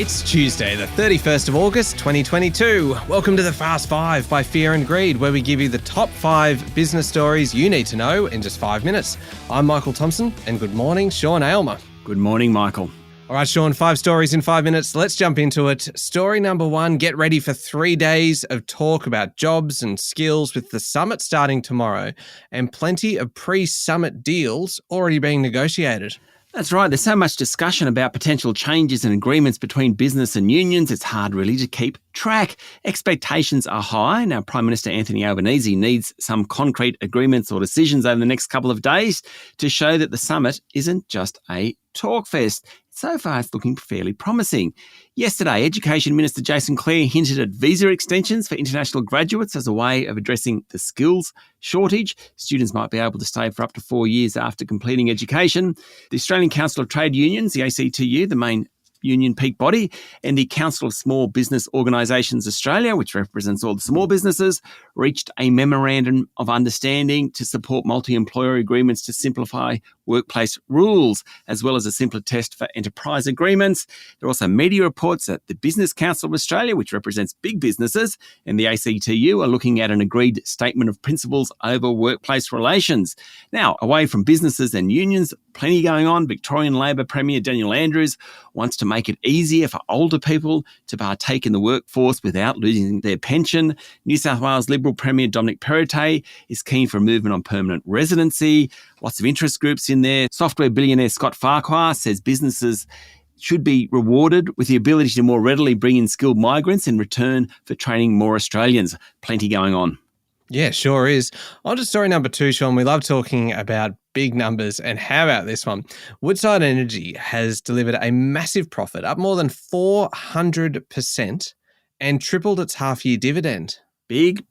It's Tuesday, the 31st of August, 2022. Welcome to the Fast Five by Fear and Greed, where we give you the top 5 business stories you need to know in just 5 minutes. I'm Michael Thompson, and good morning, Sean Aylmer. Good morning, Michael. All right, Sean, 5 stories in 5 minutes. Let's jump into it. Story number 1, get ready for 3 days of talk about jobs and skills with the summit starting tomorrow and plenty of pre-summit deals already being negotiated. That's right. There's so much discussion about potential changes and agreements between business and unions. It's hard really to keep track. Expectations are high. Now, Prime Minister Anthony Albanese needs some concrete agreements or decisions over the next couple of days to show that the summit isn't just a talk fest. So far, it's looking fairly promising. Yesterday, Education Minister Jason Clare hinted at visa extensions for international graduates as a way of addressing the skills shortage. Students might be able to stay for up to 4 years after completing education. The Australian Council of Trade Unions, the ACTU, the main union peak body, and the Council of Small Business Organisations Australia, which represents all the small businesses, reached a memorandum of understanding to support multi-employer agreements to simplify workplace rules, as well as a simpler test for enterprise agreements. There are also media reports that the Business Council of Australia, which represents big businesses, and the ACTU are looking at an agreed statement of principles over workplace relations. Now, away from businesses and unions, plenty going on. Victorian Labor Premier Daniel Andrews wants to make it easier for older people to partake in the workforce without losing their pension. New South Wales Liberal Premier Dominic Perrottet is keen for a movement on permanent residency. Lots of interest groups in there. Software billionaire Scott Farquhar says businesses should be rewarded with the ability to more readily bring in skilled migrants in return for training more Australians. Plenty going on. Yeah, sure is. On to story number 2, Sean. We love talking about big numbers, and how about this one? Woodside Energy has delivered a massive profit, up more than 400%, and tripled its half-year dividend. Big,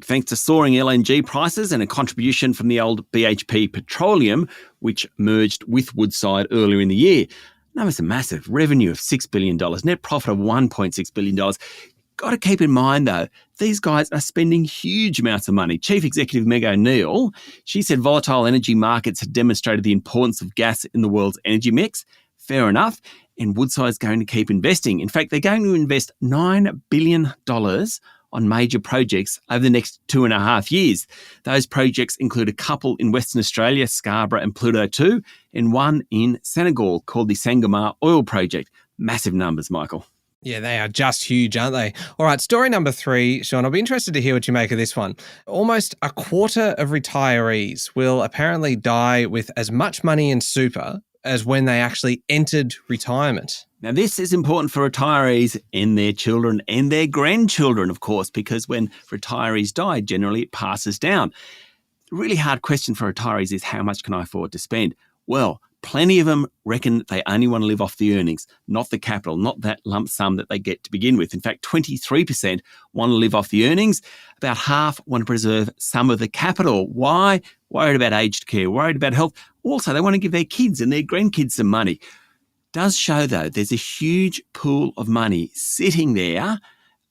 thanks to soaring LNG prices and a contribution from the old BHP Petroleum, which merged with Woodside earlier in the year. Numbers are massive. Revenue of $6 billion, net profit of $1.6 billion. Got to keep in mind, though, these guys are spending huge amounts of money. Chief Executive Meg O'Neill, she said volatile energy markets had demonstrated the importance of gas in the world's energy mix. Fair enough. And Woodside's going to keep investing. In fact, they're going to invest $9 billion on major projects over the next 2.5 years. Those projects include a couple in Western Australia, Scarborough and Pluto 2, and one in Senegal called the Sangomar Oil Project. Massive numbers, Michael. Yeah, they are just huge, aren't they? All right, story number 3, Sean, I'll be interested to hear what you make of this one. Almost a quarter of retirees will apparently die with as much money in super as when they actually entered retirement. Now, this is important for retirees and their children and their grandchildren, of course, because when retirees die, generally it passes down. The really hard question for retirees is, how much can I afford to spend? Well, plenty of them reckon they only want to live off the earnings, not the capital, not that lump sum that they get to begin with. In fact, 23% want to live off the earnings. About half want to preserve some of the capital. Why? Worried about aged care, worried about health. Also, they want to give their kids and their grandkids some money. Does show, though, there's a huge pool of money sitting there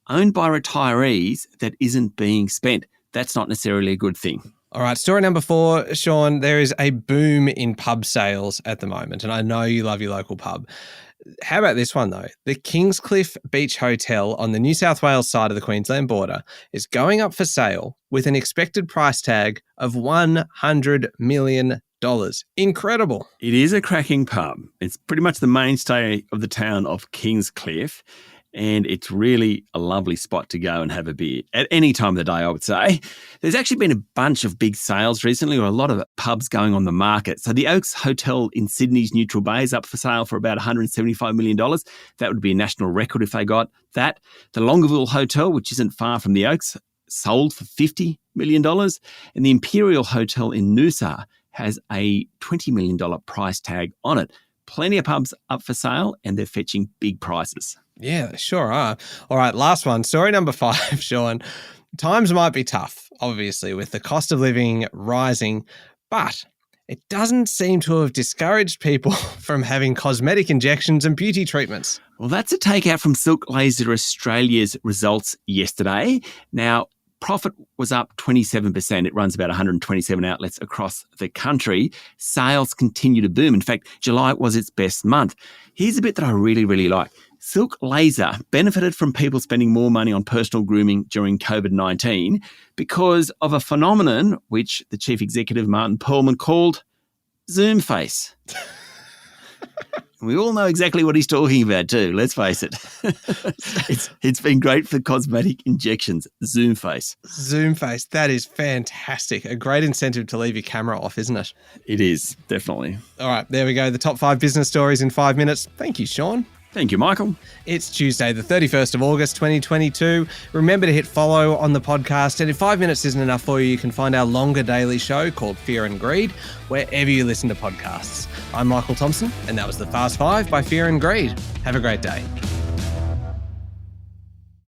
owned by retirees that isn't being spent. That's not necessarily a good thing. All right, story number 4, Sean, there is a boom in pub sales at the moment, and I know you love your local pub. How about this one, though? The Kingscliff Beach Hotel on the New South Wales side of the Queensland border is going up for sale with an expected price tag of $100 million. Incredible. It is a cracking pub. It's pretty much the mainstay of the town of Kingscliff. And it's really a lovely spot to go and have a beer at any time of the day, I would say. There's actually been a bunch of big sales recently, or a lot of pubs going on the market. So the Oaks Hotel in Sydney's Neutral Bay is up for sale for about $175 million. That would be a national record if they got that. The Longueville Hotel, which isn't far from the Oaks, sold for $50 million. And the Imperial Hotel in Noosa has a $20 million price tag on it. Plenty of pubs up for sale, and they're fetching big prices. Yeah, they sure are. All right, last one. Story number 5, Sean. Times might be tough, obviously, with the cost of living rising, but it doesn't seem to have discouraged people from having cosmetic injections and beauty treatments. Well, that's a takeout from Silk Laser Australia's results yesterday. Now, profit was up 27%. It runs about 127 outlets across the country. Sales continue to boom. In fact, July was its best month. Here's a bit that I really, really like. Silk Laser benefited from people spending more money on personal grooming during COVID-19 because of a phenomenon which the chief executive, Martin Perlman, called Zoom face. We all know exactly what he's talking about too, let's face it. It's been great for cosmetic injections, Zoom face. Zoom face, that is fantastic. A great incentive to leave your camera off, isn't it? It is, definitely. All right, there we go. The top 5 business stories in 5 minutes. Thank you, Sean. Thank you, Michael. It's Tuesday, the 31st of August, 2022. Remember to hit follow on the podcast. And if 5 minutes isn't enough for you, you can find our longer daily show called Fear and Greed wherever you listen to podcasts. I'm Michael Thompson, and that was the Fast 5 by Fear and Greed. Have a great day.